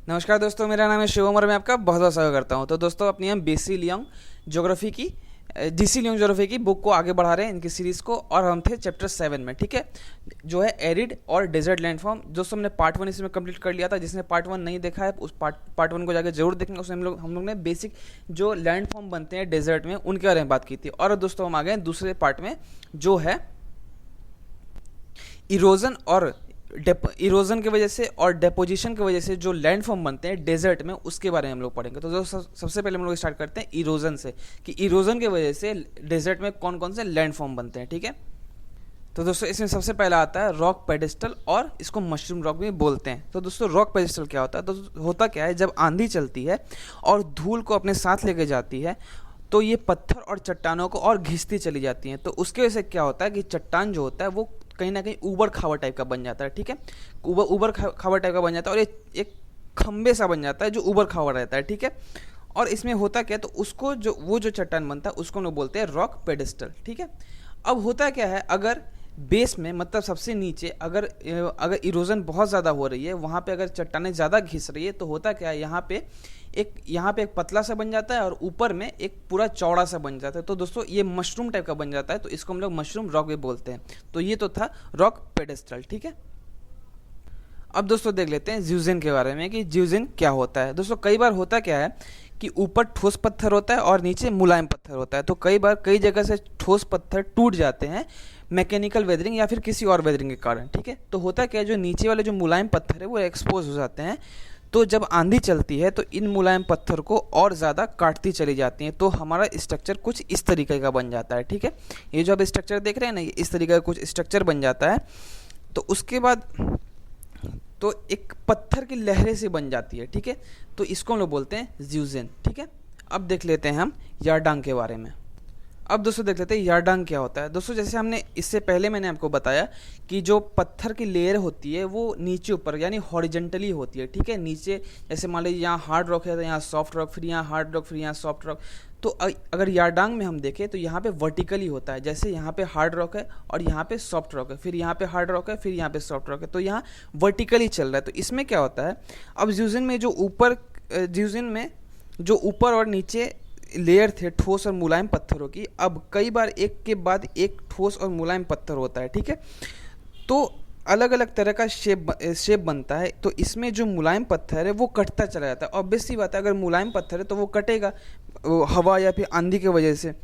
नमस्कार दोस्तों, मेरा नाम है शिवम और मैं आपका बहुत बहुत स्वागत करता हूं। तो दोस्तों, अपनी हम बीसी लियोंग ज्योग्राफी की जीसी लियोंग ज्योग्राफी की बुक को आगे बढ़ा रहे हैं, इनकी सीरीज़ को। और हम थे चैप्टर 7 में, ठीक है, जो है एरिड और डेजर्ट लैंडफॉर्म। दोस्तों, हमने पार्ट 1 इसमें कंप्लीट कर लिया था। जिसने पार्ट 1 नहीं देखा है उस पार्ट 1 को जाकर जरूर देखेंगे। उसमें हम लोग ने बेसिक जो लैंडफॉर्म बनते हैं डेजर्ट में उनके बारे में बात की थी। और दोस्तों, हम आ गए दूसरे पार्ट में, जो है इरोजन और इरोजन की वजह से और डेपोजिशन की वजह से जो लैंड फॉर्म बनते हैं डेजर्ट में, उसके बारे में हम लोग पढ़ेंगे। तो जो सबसे पहले हम लोग स्टार्ट करते हैं इरोजन से, कि इरोजन की वजह से डेजर्ट में कौन कौन से लैंड फॉर्म बनते हैं, ठीक है। तो दोस्तों, इसमें सबसे पहला आता है रॉक पेडिस्टल, और इसको मशरूम रॉक भी बोलते हैं। तो दोस्तों, रॉक पेडिस्टल क्या होता है? तो होता क्या है, जब आंधी चलती है और धूल को अपने साथ लेके जाती है, तो ये पत्थर और चट्टानों को और घिसती चली जाती हैं। तो उसके वजह से क्या होता है कि चट्टान जो होता है वो कहीं ना कहीं ऊबड़ खाबड़ टाइप का बन जाता है, ठीक है। ऊबड़ खाबड़ टाइप का बन जाता है, और एक खंबे सा बन जाता है जो ऊबड़ खाबड़ रहता है, ठीक है। और इसमें होता क्या है, तो उसको जो चट्टान बनता है उसको हम लोग बोलते हैं रॉक पेडिस्टल, ठीक है। अब होता क्या है, अगर बेस में, मतलब सबसे नीचे, अगर इरोजन बहुत ज़्यादा हो रही है, वहाँ पे अगर चट्टानें ज़्यादा घिस रही है, तो होता क्या है, यहाँ पे एक पतला सा बन जाता है और ऊपर में एक पूरा चौड़ा सा बन जाता है। तो दोस्तों, ये मशरूम टाइप का बन जाता है, तो इसको हम लोग मशरूम रॉक भी बोलते हैं। तो ये तो था रॉक पेडेस्टल, ठीक है। अब दोस्तों, देख लेते हैं ज्यूजेन के बारे में कि ज्यूजेन क्या होता है। दोस्तों, कई बार होता क्या है कि ऊपर ठोस पत्थर होता है और नीचे मुलायम पत्थर होता है। तो कई बार कई जगह से ठोस पत्थर टूट जाते हैं मैकेनिकल वेदरिंग या फिर किसी और वेदरिंग के कारण, ठीक है। तो होता क्या है, जो नीचे वाले जो मुलायम पत्थर है वो एक्सपोज हो जाते हैं। तो जब आंधी चलती है तो इन मुलायम पत्थर को और ज़्यादा काटती चली जाती हैं। तो हमारा स्ट्रक्चर कुछ इस तरीके का बन जाता है, ठीक है। ये जो आप स्ट्रक्चर देख रहे हैं ना, ये इस तरीके का कुछ स्ट्रक्चर बन जाता है। तो उसके बाद तो एक पत्थर की लहरें से बन जाती है, ठीक है। तो इसको हम लोग बोलते हैं ज्यूजेन, ठीक है। अब देख लेते हैं हम यारडांग के बारे में। अब दोस्तों, देख लेते हैं यारडांग क्या होता है। दोस्तों, जैसे हमने इससे पहले मैंने आपको बताया कि जो पत्थर की लेयर होती है वो नीचे ऊपर यानी हॉरिजेंटली होती है, ठीक है। नीचे जैसे मान लीजिए यहाँ हार्ड रॉक है तो यहाँ सॉफ्ट रॉक, फिर यहाँ हार्ड रॉक, फिर यहाँ सॉफ्ट रॉक। तो अगर यारडांग में हम देखें तो यहाँ पे वर्टिकली होता है। जैसे यहाँ पे हार्ड रॉक है और यहाँ पे सॉफ्ट रॉक है, फिर यहाँ पे हार्ड रॉक है, फिर यहाँ पे सॉफ्ट रॉक है। तो यहाँ वर्टिकली चल रहा है। तो इसमें क्या होता है, अब ज्यूजिन में जो ऊपर और नीचे लेयर थे ठोस और मुलायम पत्थरों की, अब कई बार एक के बाद एक ठोस और मुलायम पत्थर होता है, ठीक है। तो अलग अलग तरह का शेप बनता है। तो इसमें जो मुलायम पत्थर है वो कटता चला जाता है। ऑब्वियस सी बात है, अगर मुलायम पत्थर है तो वो कटेगा हवा या फिर आंधी की वजह से।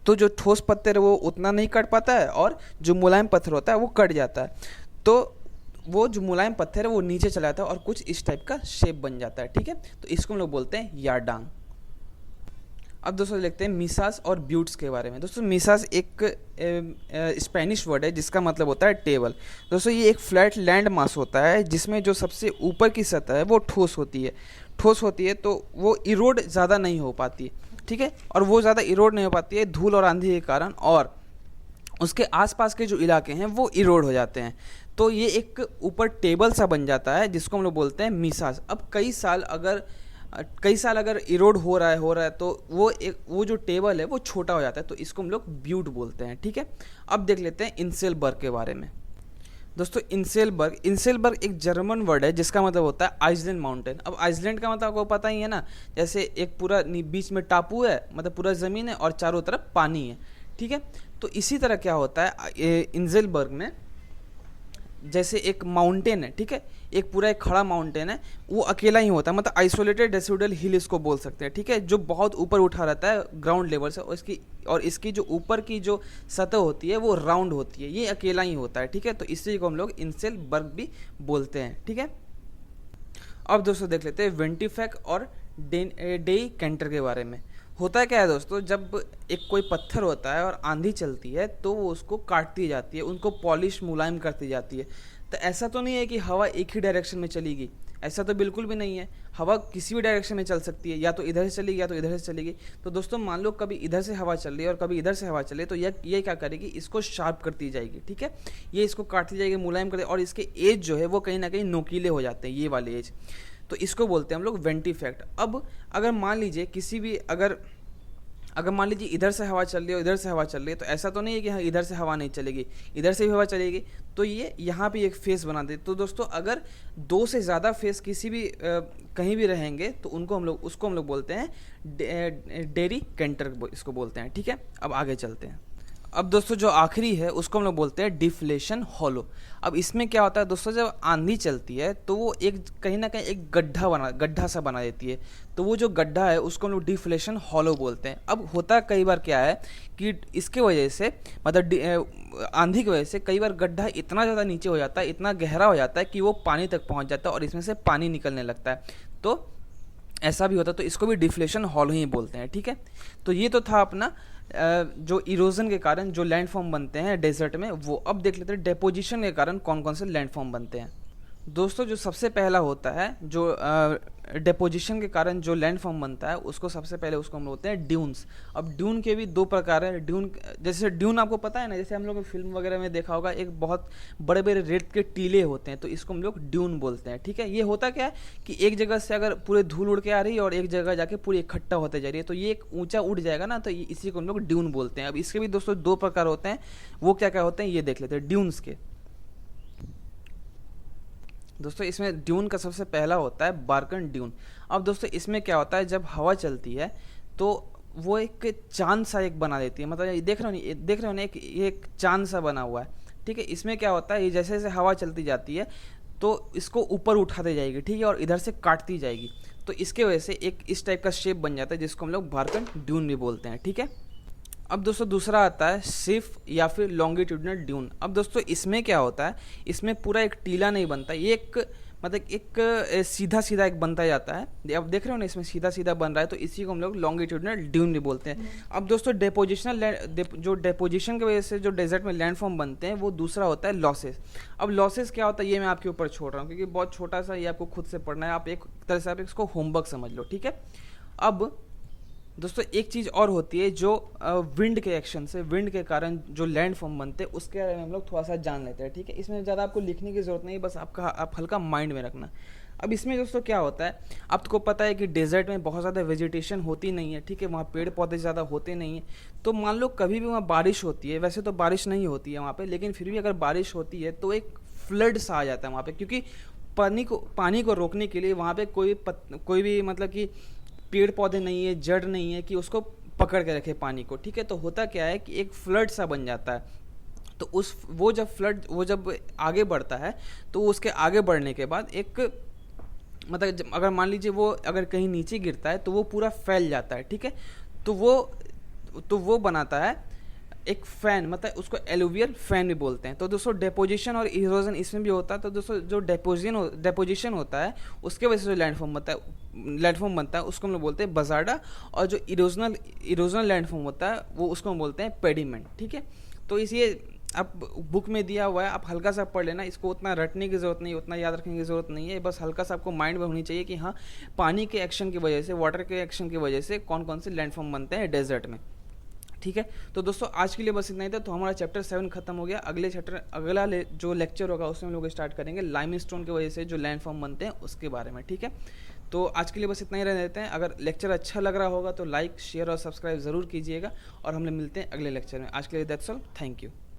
तो जो ठोस पत्थर है वो उतना नहीं कट पाता है, और जो मुलायम पत्थर होता है वो कट जाता है। तो वो जो मुलायम पत्थर है वो नीचे चला जाता है और कुछ इस टाइप का शेप बन जाता है, ठीक है। तो इसको हम लोग बोलते हैं यारडांग। अब दोस्तों, देखते हैं मिसास और ब्यूट्स के बारे में। दोस्तों, मिसास एक स्पेनिश वर्ड है जिसका मतलब होता है टेबल। दोस्तों, ये एक फ्लैट लैंड मास होता है जिसमें जो सबसे ऊपर की सतह है वो ठोस होती है। तो वो इरोड ज़्यादा नहीं हो पाती, ठीक है। और वो ज़्यादा इरोड नहीं हो पाती है धूल और आंधी के कारण, और उसके आसपास के जो इलाके हैं वो इरोड हो जाते हैं। तो ये एक ऊपर टेबल सा बन जाता है जिसको हम लोग बोलते हैं मिसास। अब कई साल अगर इरोड हो रहा है तो वो जो टेबल है वो छोटा हो जाता है। तो इसको हम लोग ब्यूट बोलते हैं, ठीक है। अब देख लेते हैं इंसेलबर्ग के बारे में। दोस्तों, इंसेलबर्ग एक जर्मन वर्ड है जिसका मतलब होता है आइसलैंड माउंटेन। अब आइसलैंड का मतलब आपको पता ही है ना, जैसे एक पूरा बीच में टापू है, मतलब पूरा ज़मीन है और चारों तरफ पानी है, ठीक है। तो इसी तरह क्या होता है इंसेलबर्ग में, जैसे एक माउंटेन है, ठीक है, एक खड़ा माउंटेन है, वो अकेला ही होता है, मतलब आइसोलेटेड रेसिडुअल हिल इसको बोल सकते हैं, ठीक है, जो बहुत ऊपर उठा रहता है ग्राउंड लेवल से, और इसकी जो ऊपर की जो सतह होती है वो राउंड होती है, ये अकेला ही होता है, ठीक है। तो इसी को हम लोग इंसेलबर्ग भी बोलते हैं, ठीक है। अब दोस्तों, देख लेते हैं वेंटिफेक और डेइकेंटर के बारे में। होता क्या है दोस्तों, जब एक कोई पत्थर होता है और आंधी चलती है तो वो उसको काटती जाती है, उनको पॉलिश मुलायम करती जाती है। तो ऐसा तो नहीं है कि हवा एक ही डायरेक्शन में चलेगी, ऐसा तो बिल्कुल भी नहीं है। हवा किसी भी डायरेक्शन में चल सकती है, या तो इधर से चलेगी या तो इधर से चलेगी। तो दोस्तों, मान लो कभी इधर से हवा चल रही है और कभी इधर से हवा चल रही है, तो ये क्या करेगी, इसको शार्प करती जाएगी, ठीक है। ये इसको काटती जाएगी, मुलायम कर, और इसके एज जो है वो कहीं ना कहीं नोकीले हो जाते हैं, ये वाले एज। तो इसको बोलते हैं हम लोग वेंटिफेक्ट। अब अगर मान लीजिए अगर मान लीजिए इधर से हवा चल रही है, इधर से हवा चल रही है, तो ऐसा तो नहीं है कि हाँ इधर से हवा नहीं चलेगी, इधर से भी हवा चलेगी, तो ये यहाँ पे एक फेस बना दे। तो दोस्तों अगर दो से ज़्यादा फेस किसी भी कहीं भी रहेंगे तो उसको हम लोग बोलते हैं डेरी कैंटर, इसको बोलते हैं। ठीक है, अब आगे चलते हैं। अब दोस्तों जो आखिरी है उसको हम लोग बोलते हैं डिफ्लेशन हॉलो। अब इसमें क्या होता है दोस्तों, जब आंधी चलती है तो वो एक कहीं ना कहीं एक गड्ढा सा बना देती है, तो वो जो गड्ढा है उसको हम लोग डिफ्लेशन हॉलो बोलते हैं। अब होता कई बार क्या है कि इसके वजह से मतलब आंधी की वजह से कई बार गड्ढा इतना ज़्यादा नीचे हो जाता है, इतना गहरा हो जाता है कि वो पानी तक पहुंच जाता है और इसमें से पानी निकलने लगता है, तो ऐसा भी होता है, तो इसको भी डिफ्लेशन हॉलो ही बोलते हैं। ठीक है, तो ये तो था अपना जो इरोजन के कारण जो लैंडफॉर्म बनते हैं डेजर्ट में, वो। अब देख लेते हैं डेपोजिशन के कारण कौन कौन से लैंडफॉर्म बनते हैं। दोस्तों जो सबसे पहला होता है, जो डेपोजिशन के कारण जो लैंडफॉर्म बनता है, उसको सबसे पहले उसको हम बोलते हैं ड्यून्स। अब ड्यून के भी दो प्रकार है। ड्यून, जैसे ड्यून आपको पता है ना, जैसे हम लोग फिल्म वगैरह में देखा होगा, एक बहुत बड़े बड़े रेत के टीले होते हैं, तो इसको हम लोग ड्यून बोलते हैं। ठीक है, ये होता क्या है कि एक जगह से अगर पूरे धूल उड़ के आ रही है और एक जगह जाके पूरी इकट्ठा होते जा रही है, तो ये एक ऊंचा उड़ जाएगा ना, तो इसी को हम लोग ड्यून बोलते हैं। अब इसके भी दोस्तों दो प्रकार होते हैं, वो क्या क्या होते हैं ये देख लेते हैं ड्यून्स के। दोस्तों इसमें ड्यून का सबसे पहला होता है बार्कन ड्यून। अब दोस्तों इसमें क्या होता है, जब हवा चलती है तो वो एक चांद सा एक बना देती है, मतलब ये देख रहे हो ना, एक चांद सा बना हुआ है। ठीक है, इसमें क्या होता है, ये जैसे जैसे हवा चलती जाती है तो इसको ऊपर उठाते जाएगी, ठीक है, और इधर से काटती जाएगी, तो इसके वजह से एक इस टाइप का शेप बन जाता है, जिसको हम लोग बार्कन ड्यून भी बोलते हैं। ठीक है, अब दोस्तों दूसरा आता है सिफ या फिर लॉन्गिट्यूडनल ड्यून। अब दोस्तों इसमें क्या होता है, इसमें पूरा एक टीला नहीं बनता, ये एक मतलब एक सीधा सीधा एक बनता जाता है। अब देख रहे हो ना, इसमें सीधा सीधा बन रहा है, तो इसी को हम लोग लॉन्गिट्यूडनल ड्यून भी बोलते हैं। अब दोस्तों जो डेपोजिशन की वजह से जो डेजर्ट में लैंडफॉर्म बनते हैं, वो दूसरा होता है लॉसेस। अब लॉसेस क्या होता है ये मैं आपके ऊपर छोड़ रहा हूँ, क्योंकि बहुत छोटा सा ये आपको खुद से पढ़ना है, आप एक तरह से आप इसको होमवर्क समझ लो। ठीक है, अब दोस्तों एक चीज़ और होती है, जो विंड के एक्शन से, विंड के कारण जो लैंड फॉर्म बनते हैं, उसके बारे में हम लोग थोड़ा सा जान लेते हैं। ठीक है, इसमें ज़्यादा आपको लिखने की ज़रूरत नहीं, बस आप हल्का माइंड में रखना। अब इसमें दोस्तों क्या होता है, आपको पता है कि डेजर्ट में बहुत ज़्यादा वेजिटेशन होती नहीं है। ठीक है, वहाँ पेड़ पौधे ज़्यादा होते नहीं हैं, तो मान लो कभी भी वहाँ बारिश होती है, वैसे तो बारिश नहीं होती है वहाँ पर, लेकिन फिर भी अगर बारिश होती है तो एक फ्लड सा आ जाता है वहाँ पर, क्योंकि पानी को रोकने के लिए वहाँ पर कोई भी मतलब कि पेड़ पौधे नहीं है, जड़ नहीं है कि उसको पकड़ के रखे पानी को। ठीक है, तो होता क्या है कि एक फ्लड सा बन जाता है, तो वो जब आगे बढ़ता है, तो उसके आगे बढ़ने के बाद एक मतलब अगर मान लीजिए वो अगर कहीं नीचे गिरता है तो वो पूरा फैल जाता है। ठीक है, तो वो बनाता है एक फैन, मतलब उसको एलुवियल फैन भी बोलते हैं। तो दोस्तों डेपोजिशन और इरोजन इसमें भी होता है। तो दोस्तों जो डेपोजिशन होता है, उसके वजह से जो लैंडफॉर्म बनता है उसको हम लोग बोलते हैं बजार्डा, और जो इरोजनल लैंडफॉर्म होता है वो उसको हम बोलते हैं पेडिमेंट। ठीक है, तो इसलिए आप बुक में दिया हुआ है, आप हल्का सा पढ़ लेना, इसको उतना रटने की ज़रूरत नहीं, उतना याद रखने की ज़रूरत नहीं है, बस हल्का सा आपको माइंड में होनी चाहिए कि हाँ पानी के एक्शन की वजह से, वाटर के एक्शन की वजह से कौन कौन से लैंडफॉर्म बनते हैं डेजर्ट में। ठीक है, तो दोस्तों आज के लिए बस इतना ही था। तो हमारा चैप्टर 7 खत्म हो गया। अगला जो लेक्चर होगा उसमें हम लोग स्टार्ट करेंगे लाइमस्टोन की वजह से जो लैंडफॉर्म बनते हैं उसके बारे में। ठीक है, तो आज के लिए बस इतना ही रहने देते हैं। अगर लेक्चर अच्छा लग रहा होगा तो लाइक, शेयर और सब्सक्राइब ज़रूर कीजिएगा, और हम लोग मिलते हैं अगले लेक्चर में। आज के लिए दैट्स ऑल, थैंक यू।